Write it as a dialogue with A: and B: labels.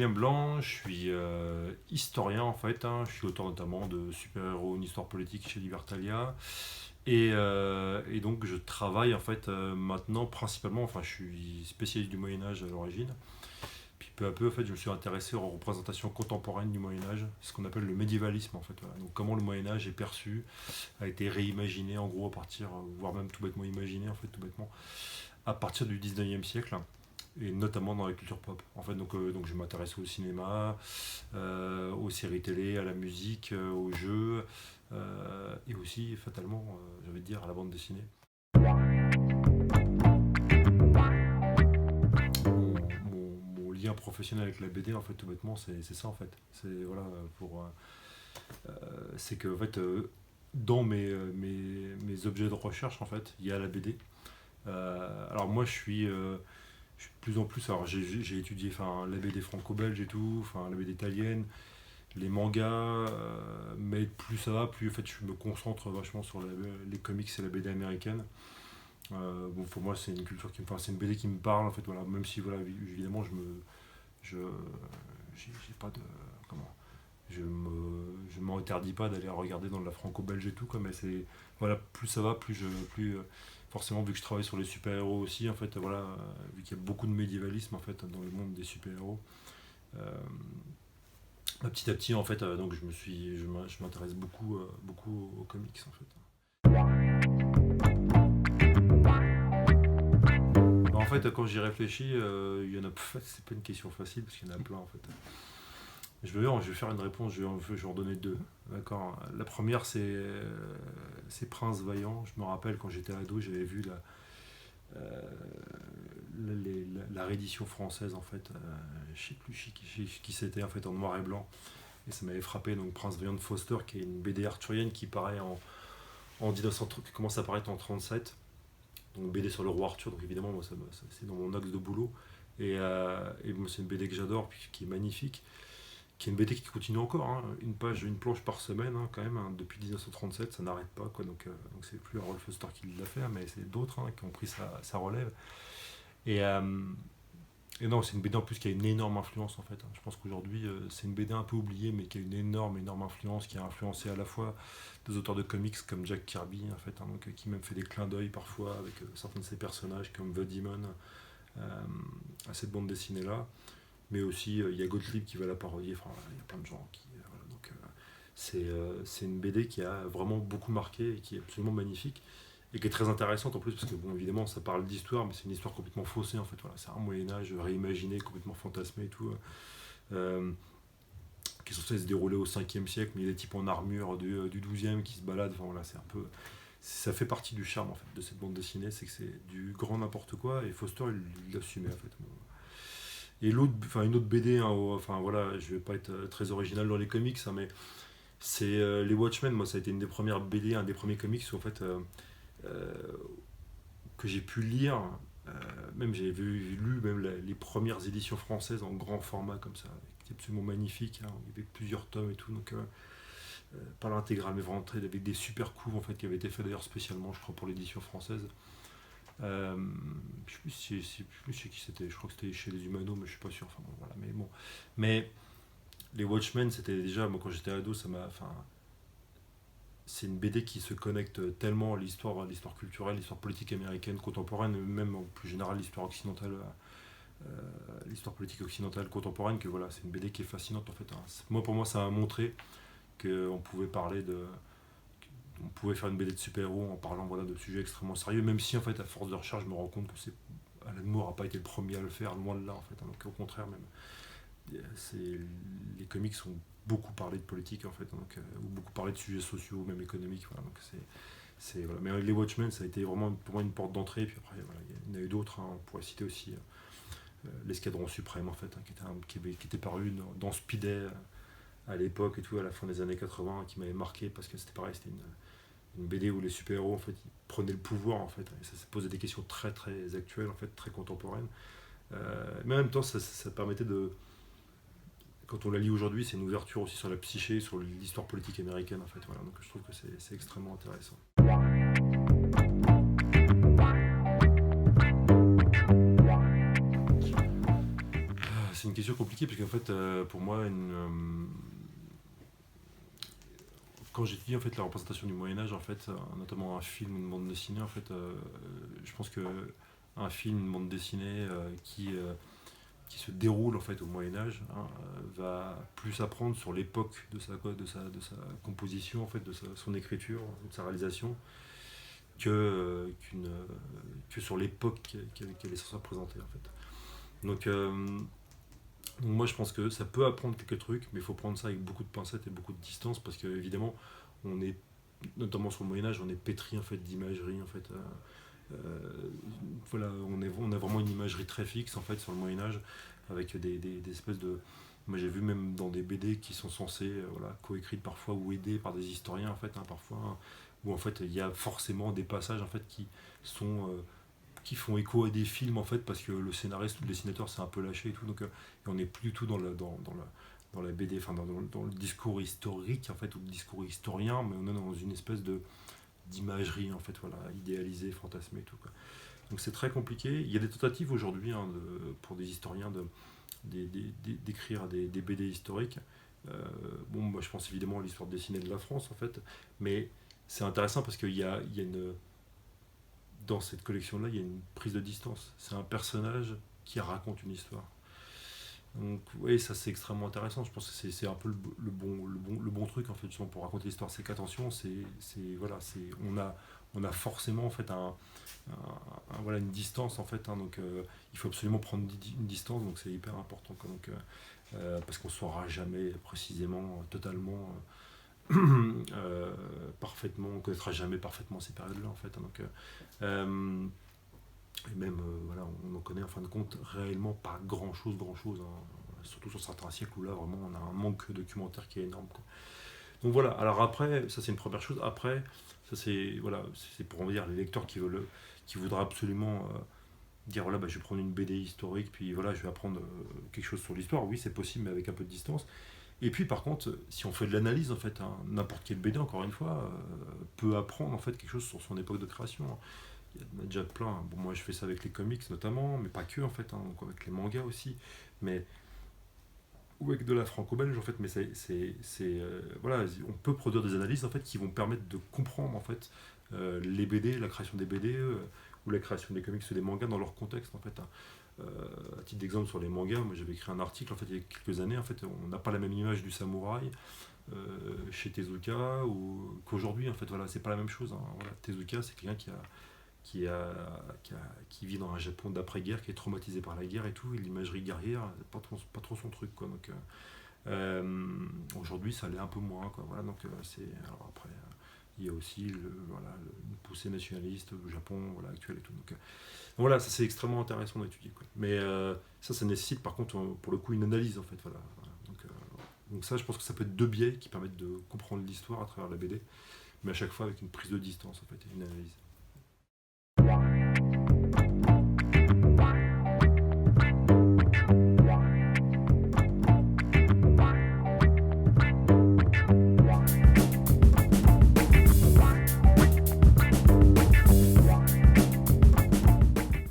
A: Julien Blanc, je suis historien en fait, hein. Je suis auteur notamment de Super-héros, une histoire politique chez Libertalia. Et donc je travaille en fait maintenant principalement, enfin je suis spécialiste du Moyen-Âge à l'origine. Puis peu à peu en fait je me suis intéressé aux représentations contemporaines du Moyen-Âge, ce qu'on appelle le médiévalisme en fait. Voilà. Donc comment le Moyen-Âge est perçu, a été réimaginé en gros à partir, voire même tout bêtement imaginé en fait, tout bêtement, à partir du 19e siècle et notamment dans la culture pop. En fait, donc je m'intéresse au cinéma, aux séries télé, à la musique, aux jeux, et aussi, fatalement, j'ai envie de dire, à la bande dessinée. Mon lien professionnel avec la BD, en fait, tout bêtement, c'est ça, en fait. C'est, voilà, c'est que, en fait, dans mes objets de recherche, en fait, il y a la BD. Alors moi, je suis de plus en plus. Alors j'ai étudié enfin, la BD franco-belge et tout, enfin, la BD italienne, les mangas, mais plus ça va, plus en fait, je me concentre vachement sur les comics et la BD américaine. Bon, pour moi, c'est une culture qui me, enfin, c'est une BD qui me parle en fait, voilà. Même si voilà, évidemment, je, j'ai pas de, comment, je m'interdis pas d'aller regarder dans de la franco-belge et tout, quoi, mais c'est, voilà, plus ça va, plus forcément, vu que je travaille sur les super-héros aussi, en fait, voilà, vu qu'il y a beaucoup de médiévalisme en fait dans le monde des super-héros, euh, petit à petit, en fait, donc je m'intéresse beaucoup aux comics en fait. Bah, en fait, quand j'y réfléchis, il y en a, c'est pas une question facile parce qu'il y en a plein en fait. Je vais faire une réponse, je vais en donner deux. D'accord. La première, c'est Prince Vaillant. Je me rappelle quand j'étais ado, j'avais vu euh, la réédition française en fait. Je sais plus qui c'était en fait en noir et blanc. Et ça m'avait frappé. Donc Prince Vaillant de Foster, qui est une BD arthurienne qui paraît en 1900, qui commence à apparaître en 37. Donc BD sur le roi Arthur. Donc évidemment, moi, c'est dans mon axe de boulot. Et moi, c'est une BD que j'adore, puis qui est magnifique, qui est une BD qui continue encore, hein, une planche par semaine, hein, quand même, hein, depuis 1937, ça n'arrête pas, quoi, donc c'est plus Rolf Foster qui l'a fait, hein, mais c'est d'autres, hein, qui ont pris sa relève. Et, euh, et non, c'est une BD en plus qui a une énorme influence en fait, hein. Je pense qu'aujourd'hui, c'est une BD un peu oubliée, mais qui a une énorme influence, qui a influencé à la fois des auteurs de comics comme Jack Kirby, en fait, hein, donc, qui même fait des clins d'œil parfois avec certains de ses personnages comme The Demon, euh, à cette bande dessinée là, mais aussi il y a Gottlieb qui va la parodier, enfin il y a plein de gens qui, voilà, donc c'est une BD qui a vraiment beaucoup marqué et qui est absolument magnifique et qui est très intéressante en plus parce que bon évidemment ça parle d'histoire mais c'est une histoire complètement faussée en fait, voilà, c'est un Moyen-Âge réimaginé, complètement fantasmé et tout, euh, qui est censé se dérouler au 5e siècle, mais il y a des types en armure du 12e qui se baladent, enfin voilà, c'est un peu, ça fait partie du charme en fait de cette bande dessinée, c'est que c'est du grand n'importe quoi et Foster il l'assumait en fait. Bon, et l'autre, enfin une autre BD, hein, enfin voilà, je vais pas être très original dans les comics, hein, mais c'est les Watchmen. Moi, ça a été une des premières BD, un des premiers comics où, en fait, euh, que j'ai pu lire. Euh, Même j'ai lu même les premières éditions françaises en grand format comme ça, qui étaient absolument magnifiques, hein, il y avait plusieurs tomes et tout, donc pas l'intégrale, mais vraiment avec des super couves en fait qui avaient été faits d'ailleurs spécialement, je crois, pour l'édition française. Euh, je sais plus chez qui c'était, je crois que c'était chez les Humano, mais je suis pas sûr. Enfin bon, voilà, mais bon. Mais les Watchmen, c'était déjà, moi quand j'étais ado, ça m'a. Enfin, c'est une BD qui se connecte tellement à l'histoire culturelle, l'histoire politique américaine contemporaine, même en plus général l'histoire occidentale, l'histoire politique occidentale contemporaine, que voilà, c'est une BD qui est fascinante en fait, hein. Moi pour moi, ça a montré qu'on pouvait parler de, on pouvait faire une BD de super-héros en parlant voilà, de sujets extrêmement sérieux, même si en fait à force de recherche je me rends compte que Alan Moore n'a pas été le premier à le faire, loin de là en fait, hein. Donc au contraire même, c'est, les comics ont beaucoup parlé de politique en fait, hein. Donc, ou beaucoup parlé de sujets sociaux, même économiques, voilà, donc voilà. Mais les Watchmen ça a été vraiment pour moi une porte d'entrée, puis après voilà, il y en a eu d'autres, hein. On pourrait citer aussi l'Escadron Suprême en fait, hein, qui était paru dans Speeday à l'époque et tout, à la fin des années 80, qui m'avait marqué parce que c'était pareil, c'était une BD où les super-héros en fait ils prenaient le pouvoir en fait, et ça se posait des questions très actuelles en fait, très contemporaines, mais en même temps ça permettait de, quand on la lit aujourd'hui, c'est une ouverture aussi sur la psyché, sur l'histoire politique américaine en fait, voilà, donc je trouve que c'est extrêmement intéressant. c'est une question compliquée parce qu'en fait, pour moi, quand j'étudie en fait la représentation du Moyen Âge, en fait, notamment un film ou une bande dessinée, en fait, je pense que un film, une bande dessinée qui se déroule en fait au Moyen Âge, hein, va plus apprendre sur l'époque de sa composition, en fait, son écriture, de sa réalisation, que sur l'époque qu'elle est censée représenter en fait. Donc moi je pense que ça peut apprendre quelques trucs, mais il faut prendre ça avec beaucoup de pincettes et beaucoup de distance parce que évidemment on est notamment sur le Moyen Âge, on est pétri en fait d'imagerie en fait. Voilà, on a vraiment une imagerie très fixe en fait sur le Moyen Âge avec des espèces de. Moi j'ai vu même dans des BD qui sont censés voilà, coécrites parfois ou aidées par des historiens en fait, hein, parfois, hein, où en fait il y a forcément des passages en fait sont qui font écho à des films en fait parce que le scénariste ou le dessinateur s'est un peu lâché et tout, donc on n'est plus du tout dans la BD, enfin dans le discours historique en fait ou le discours historien, mais on est dans une espèce de d'imagerie en fait, voilà, idéalisée, fantasmée et tout quoi. Donc c'est très compliqué. Il y a des tentatives aujourd'hui, hein, pour des historiens d'écrire des BD historiques. Bon, moi je pense évidemment à l'histoire dessinée de la France en fait, mais c'est intéressant parce qu'il y a une dans cette collection-là, il y a une prise de distance. C'est un personnage qui raconte une histoire. Donc, oui, ça c'est extrêmement intéressant. Je pense que c'est un peu le bon truc en fait, justement, pour raconter l'histoire. C'est qu'attention, voilà, on a forcément en fait voilà, une distance en fait, hein, donc il faut absolument prendre une distance, donc c'est hyper important quoi. Donc, parce qu'on ne saura jamais précisément, totalement, parfaitement, on ne connaîtra jamais parfaitement ces périodes-là en fait, hein. Donc, et même, voilà, on en connaît en fin de compte réellement pas grand chose, hein. Surtout sur certains siècles où là vraiment on a un manque documentaire qui est énorme quoi. Donc voilà, alors après, ça c'est une première chose. Après, ça c'est voilà, c'est pour en dire les lecteurs qui voudraient absolument dire voilà, bah, je vais prendre une BD historique, puis voilà, je vais apprendre quelque chose sur l'histoire. Oui, c'est possible, mais avec un peu de distance. Et puis par contre, si on fait de l'analyse, en fait, hein, n'importe quel BD, encore une fois, peut apprendre en fait quelque chose sur son époque de création, hein. Il y en a déjà plein. Bon, moi je fais ça avec les comics notamment, mais pas que en fait, hein, donc avec les mangas aussi. Mais ou avec de la franco-belge en fait, mais voilà, on peut produire des analyses en fait qui vont permettre de comprendre en fait les BD, la création des BD ou la création des comics ou des mangas dans leur contexte en fait, hein. À titre d'exemple sur les mangas, moi j'avais écrit un article en fait il y a quelques années, en fait on n'a pas la même image du samouraï chez Tezuka qu'aujourd'hui en fait, voilà, c'est pas la même chose, hein. Voilà, Tezuka c'est quelqu'un qui, a, qui vit dans un Japon d'après-guerre, qui est traumatisé par la guerre et tout, et l'imagerie guerrière, c'est pas trop son truc, quoi. Donc, aujourd'hui, ça l'est un peu moins, quoi. Voilà, donc, alors après, il y a aussi voilà, une poussée nationaliste au Japon voilà, actuel et tout. Donc, voilà, ça c'est extrêmement intéressant d'étudier, quoi. Mais ça nécessite par contre, pour le coup, une analyse, en fait. Voilà. Donc ça, je pense que ça peut être deux biais qui permettent de comprendre l'histoire à travers la BD, mais à chaque fois avec une prise de distance, en fait, et une analyse.